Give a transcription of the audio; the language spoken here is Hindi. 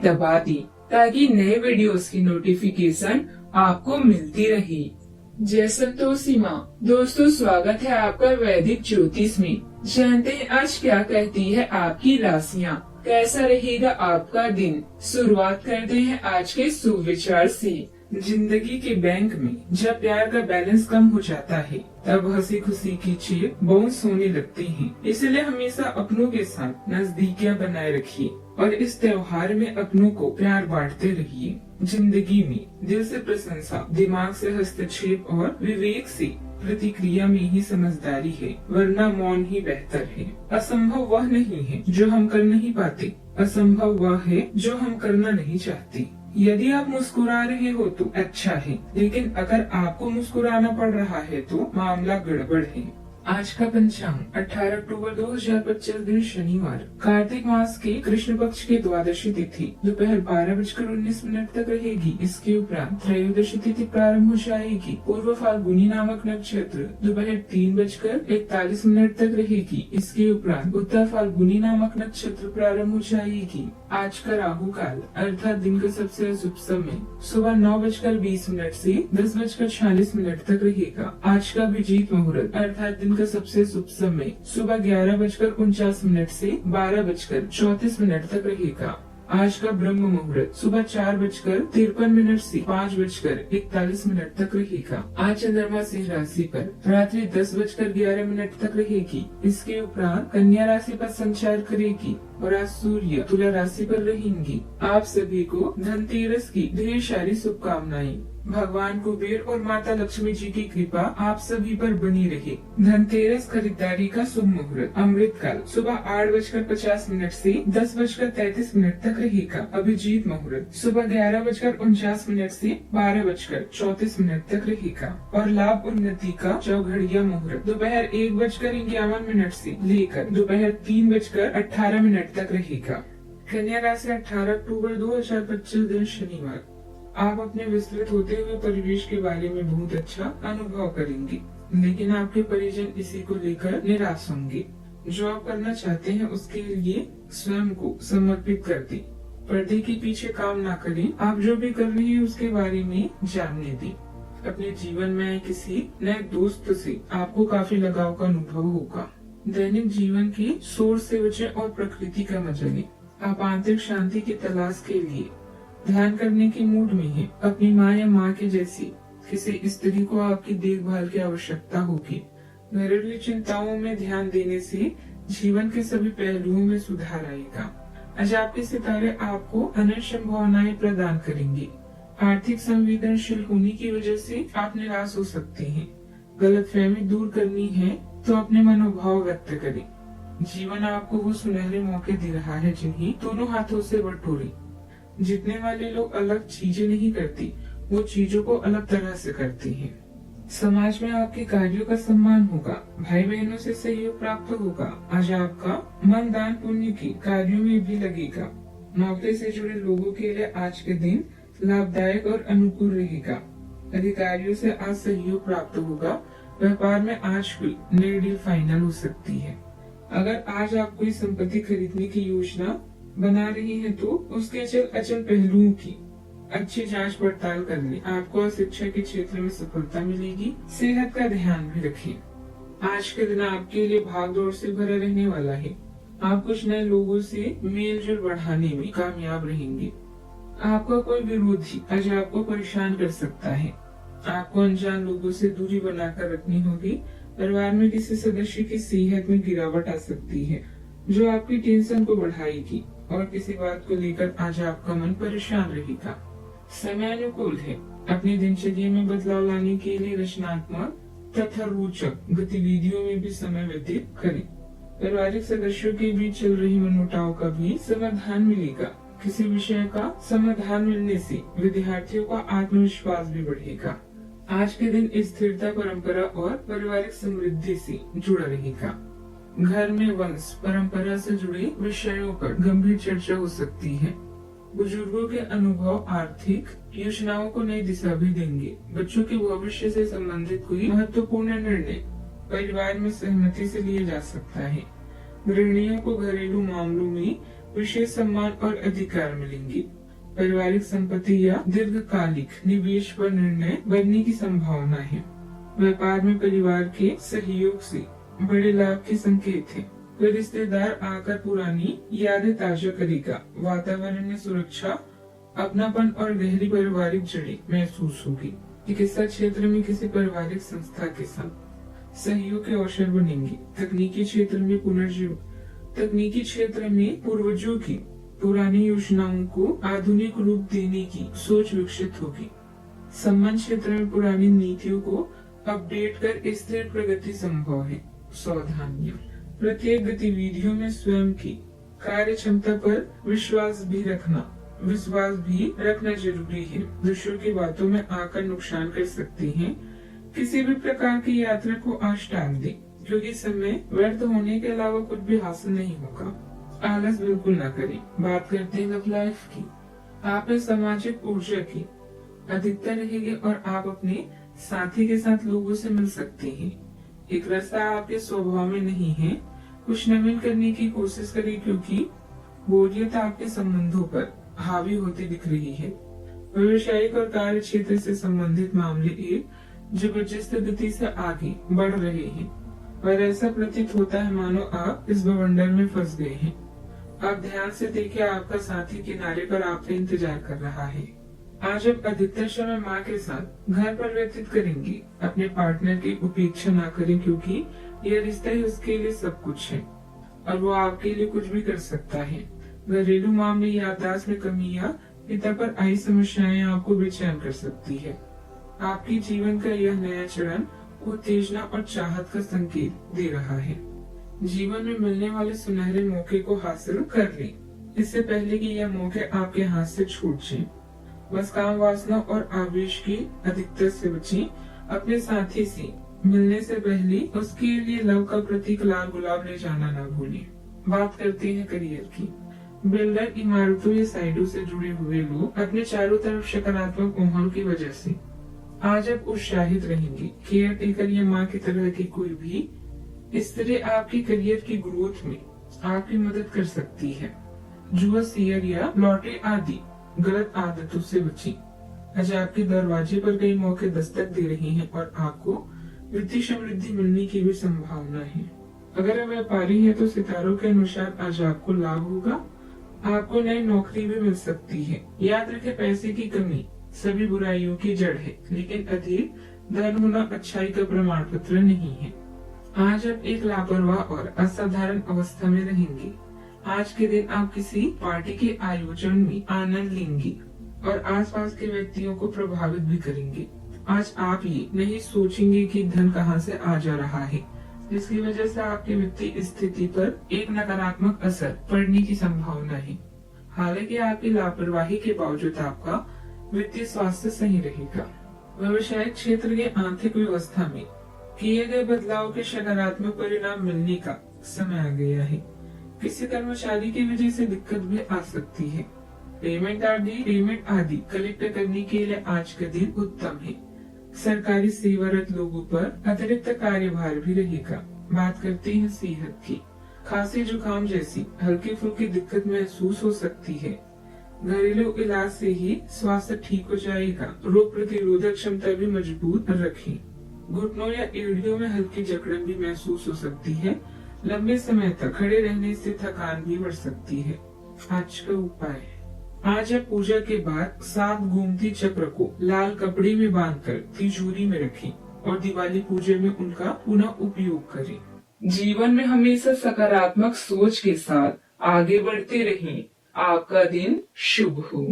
दबा दी ताकि नए वीडियोस की नोटिफिकेशन आपको मिलती रहे। जय संतोषी माँ। दोस्तों, स्वागत है आपका वैदिक ज्योतिष में। जानते हैं आज क्या कहती है आपकी राशियाँ, कैसा रहेगा आपका दिन। शुरुआत करते हैं आज के सुविचार से। जिंदगी के बैंक में जब प्यार का बैलेंस कम हो जाता है तब हंसी खुशी की चेक बाउंस होने लगती हैं। इसलिए हमेशा अपनों के साथ नजदीकियां बनाए रखिए और इस त्योहार में अपनों को प्यार बांटते रहिए। जिंदगी में दिल से प्रशंसा, दिमाग से हस्तक्षेप और विवेक से प्रतिक्रिया में ही समझदारी है, वरना मौन ही बेहतर है। असंभव वह नहीं है जो हम कर नहीं पाते, असंभव वह है जो हम करना नहीं चाहते। यदि आप मुस्कुरा रहे हो तो अच्छा है, लेकिन अगर आपको मुस्कुराना पड़ रहा है तो मामला गड़बड़ है। आज का पंचांग 18 अक्टूबर 2025 दिन शनिवार, कार्तिक मास के कृष्ण पक्ष की द्वादशी तिथि दोपहर 12:19 तक रहेगी। इसके उपरांत त्रयोदशी तिथि प्रारंभ हो जाएगी। पूर्व फाल्गुनी नामक नक्षत्र दोपहर 3:41 तक रहेगी। इसके उपरांत उत्तर फाल्गुनी नामक नक्षत्र प्रारंभ हो जाएगी। आज का राहु काल अर्थात दिन का सबसे अशुभ समय सुबह 9:20 से 10:46 तक रहेगा। आज का अभिजीत मुहूर्त अर्थात दिन का सबसे शुभ समय सुबह 11:49 से 12:34 तक रहेगा। आज का ब्रह्म मुहूर्त सुबह 4:53 से 5:41 तक रहेगा। आज चंद्रमा सिंह राशि पर रात्रि 10:11 तक रहेगी। इसके उपरांत कन्या राशि पर संचार करेगी और आज सूर्य तुला राशि पर रहेंगी। आप सभी को धनतेरस की ढेर सारी शुभकामनाएं। भगवान कुबेर और माता लक्ष्मी जी की कृपा आप सभी पर बनी रहे। धनतेरस खरीदारी का शुभ मुहूर्त अमृत काल सुबह 8:50 से 10:33 तक रहेगा। अभिजीत मुहूर्त सुबह 11:49 से 12:34 तक रहेगा और लाभ उन्नति का चौघड़िया मुहूर्त दोपहर 1:51 से लेकर दोपहर 3:18 तक रहेगा। कन्या राशि 18 अक्टूबर 2025 दिन शनिवार, आप अपने विस्तृत होते हुए परिवेश के बारे में बहुत अच्छा अनुभव करेंगे, लेकिन आपके परिजन इसी को लेकर निराश होंगे। जो आप करना चाहते हैं उसके लिए स्वयं को समर्पित कर दें। पर्दे के पीछे काम ना करें। आप जो भी कर रहे हैं उसके बारे में जानने दें। अपने जीवन में आए किसी नए दोस्त से आपको काफी लगाव का अनुभव होगा। दैनिक जीवन की शोर से बचे और प्रकृति का मजा लें। आप आंतरिक शांति की तलाश के लिए ध्यान करने के मूड में है। अपनी माँ या माँ के जैसी किसी स्त्री को आपकी देखभाल की आवश्यकता होगी। घरेलू चिंताओं में ध्यान देने से जीवन के सभी पहलुओं में सुधार आएगा। आज आपके सितारे आपको अनंत संभावनाएं प्रदान करेंगे। आर्थिक संवेदनशील होने की वजह से आप निराश हो सकते हैं। गलतफहमी दूर करनी है तो अपने मनोभाव व्यक्त करें। जीवन आपको वो सुनहरे मौके दे रहा है जिन्हें दोनों हाथों से बटोरें। जीतने वाले लोग अलग चीजें नहीं करते, वो चीजों को अलग तरह से करते हैं। समाज में आपके कार्यों का सम्मान होगा। भाई बहनों से सहयोग प्राप्त होगा। आज आपका मन दान पुण्य के कार्यों में भी लगेगा। नौकरी से जुड़े लोगों के लिए आज के दिन लाभदायक और अनुकूल रहेगा। अधिकारियों से आज सहयोग प्राप्त होगा। व्यापार में आज कोई नई डील फाइनल हो सकती है। अगर आज आप कोई संपत्ति खरीदने की योजना बना रही हैं तो उसके अचल पहलुओं की अच्छी जांच पड़ताल कर लें। आपको शिक्षा के क्षेत्र में सफलता मिलेगी। सेहत का ध्यान भी रखें। आज के दिन आपके लिए भागदौड़ से भरा रहने वाला है। आप कुछ नए लोगों से मेल जोल बढ़ाने में कामयाब रहेंगे। आपका कोई विरोधी आज आपको परेशान कर सकता है। आपको अनजान लोगों से दूरी बनाकर रखनी होगी। परिवार में किसी सदस्य की सेहत में गिरावट आ सकती है जो आपकी टेंशन को बढ़ाएगी और किसी बात को लेकर आज आपका मन परेशान रहेगा। समय अनुकूल है। अपनी दिनचर्या में बदलाव लाने के लिए रचनात्मक तथा रोचक गतिविधियों में भी समय व्यतीत करें। पारिवारिक सदस्यों के बीच चल रही मनमुटाव का भी समाधान मिलेगा। किसी विषय का समाधान मिलने से विद्यार्थियों का आत्मविश्वास भी बढ़ेगा। आज के दिन स्थिरता, परंपरा और पारिवारिक समृद्धि से जुड़ा रहेगा। घर में वंश परंपरा से जुड़े विषयों पर गंभीर चर्चा हो सकती है। बुजुर्गों के अनुभव आर्थिक योजनाओं को नई दिशा भी देंगे। बच्चों के भविष्य से संबंधित कोई महत्वपूर्ण निर्णय परिवार में सहमति से लिया जा सकता है। गृहिणियों को घरेलू मामलों में विशेष सम्मान और अधिकार मिलेंगे। पारिवारिक संपत्ति या दीर्घकालिक निवेश पर निर्णय बनने की संभावना है। व्यापार में परिवार के सहयोग से बड़े लाभ के संकेत हैं। कोई रिश्तेदार आकर पुरानी यादें ताजा करेगा। वातावरण में सुरक्षा, अपनापन और गहरी पारिवारिक जड़ें महसूस होगी। चिकित्सा क्षेत्र में किसी पारिवारिक संस्था के साथ सहयोग के अवसर बनेंगे। तकनीकी क्षेत्र में पूर्वजों की पुरानी योजनाओं को आधुनिक रूप देने की सोच विकसित होगी। संबंध क्षेत्र में पुरानी नीतियों को अपडेट कर स्थिर प्रगति संभव है। सावधानियां, प्रत्येक गतिविधियों में स्वयं की कार्य क्षमता पर विश्वास भी रखना जरूरी है। दूसरों की बातों में आकर नुकसान कर सकते हैं। किसी भी प्रकार की यात्रा को आज टाल दें, क्योंकि समय व्यर्थ होने के अलावा कुछ भी हासिल नहीं होगा। आलस बिल्कुल न करें। बात करते हैं लव लाइफ की। आप में सामाजिक ऊर्जा की अधिकता रहेगी और आप अपने साथी के साथ लोगों से मिल सकते हैं। एक रास्ता आपके स्वभाव में नहीं है। कुछ नवीन करने की कोशिश करें, क्योंकि बोरियत आपके संबंधों पर हावी होती दिख रही है। व्यवसायिक और कार्य क्षेत्र से संबंधित मामले एक जबरदस्त गति से आगे बढ़ रहे हैं और ऐसा प्रतीत होता है मानो आप इस बवंडर में फंस गए हैं। आप ध्यान से देखिए, आपका साथी किनारे पर आपका इंतजार कर रहा है। आज आप अधिकतर समय माँ के साथ घर पर व्यतीत करेंगे। अपने पार्टनर की उपेक्षा न करें, क्योंकि यह रिश्ता ही उसके लिए सब कुछ है और वो आपके लिए कुछ भी कर सकता है। घरेलू मामले, याददाश्त में कमी या पिता पर आई समस्याएं आपको बेचैन कर सकती है। आपके जीवन का यह नया चरण उत्तेजना और चाहत का संकेत दे रहा है। जीवन में मिलने वाले सुनहरे मौके को हासिल कर लें, इससे पहले कि यह मौके आपके हाथ से छूट जाएं। बस काम वासना और आवेश की अधिकता से बचें। अपने साथी से मिलने से पहले उसके लिए लव का प्रतीक लाल गुलाब ले जाना न भूलें। बात करते हैं करियर की। बिल्डर, इमारतों या साइडों से जुड़े हुए लोग अपने चारों तरफ सकारात्मक माहौल की वजह से आज आप उत्साहित रहेंगे। केयर टेकर या माँ की तरह की कोई भी स्त्री आपकी करियर की ग्रोथ में आपकी मदद कर सकती है। जुआ, शेयर या लॉटरी आदि गलत आदतों से बचें। आज आपके दरवाजे पर कई मौके दस्तक दे रहे हैं और आपको वित्तीय समृद्धि मिलने की भी संभावना है। अगर आप व्यापारी हैं तो सितारों के अनुसार आज आपको लाभ होगा। आपको नई नौकरी भी मिल सकती है। याद रखें, पैसे की कमी सभी बुराइयों की जड़ है, लेकिन अधिक धन होना अच्छाई का प्रमाण पत्र नहीं है। आज आप एक लापरवाह और असाधारण अवस्था में रहेंगे। आज के दिन आप किसी पार्टी के आयोजन में आनंद लेंगे और आसपास के व्यक्तियों को प्रभावित भी करेंगे। आज आप ये नहीं सोचेंगे कि धन कहाँ से आ जा रहा है, जिसकी वजह से आपकी वित्तीय स्थिति पर एक नकारात्मक असर पड़ने की संभावना है। हालांकि आपकी लापरवाही के बावजूद आपका वित्तीय स्वास्थ्य सही रहेगा। व्यवसायिक क्षेत्र के आर्थिक व्यवस्था में किए गए बदलाव के सकारात्मक परिणाम मिलने का समय आ गया है। किसी कर्मचारी की वजह से दिक्कत भी आ सकती है। पेमेंट आदि कलेक्ट करने के लिए आज का दिन उत्तम है। सरकारी सेवारत लोगों पर अतिरिक्त कार्यभार भी रहेगा। बात करते हैं सेहत की। खांसी जुकाम जैसी हल्की फुल्की दिक्कत महसूस हो सकती है। घरेलू इलाज से ही स्वास्थ्य ठीक हो जाएगा। रोग प्रतिरोधक क्षमता भी मजबूत रखें। घुटनों या एड़ियों में हल्की जकड़न भी महसूस हो सकती है। लंबे समय तक खड़े रहने से थकान भी बढ़ सकती है। आज का उपाय, आज आप पूजा के बाद 7 गोमती चक्र को लाल कपड़े में बांधकर तिजोरी में रखें और दिवाली पूजा में उनका पुनः उपयोग करें। जीवन में हमेशा सकारात्मक सोच के साथ आगे बढ़ते रहें। आपका दिन शुभ हो।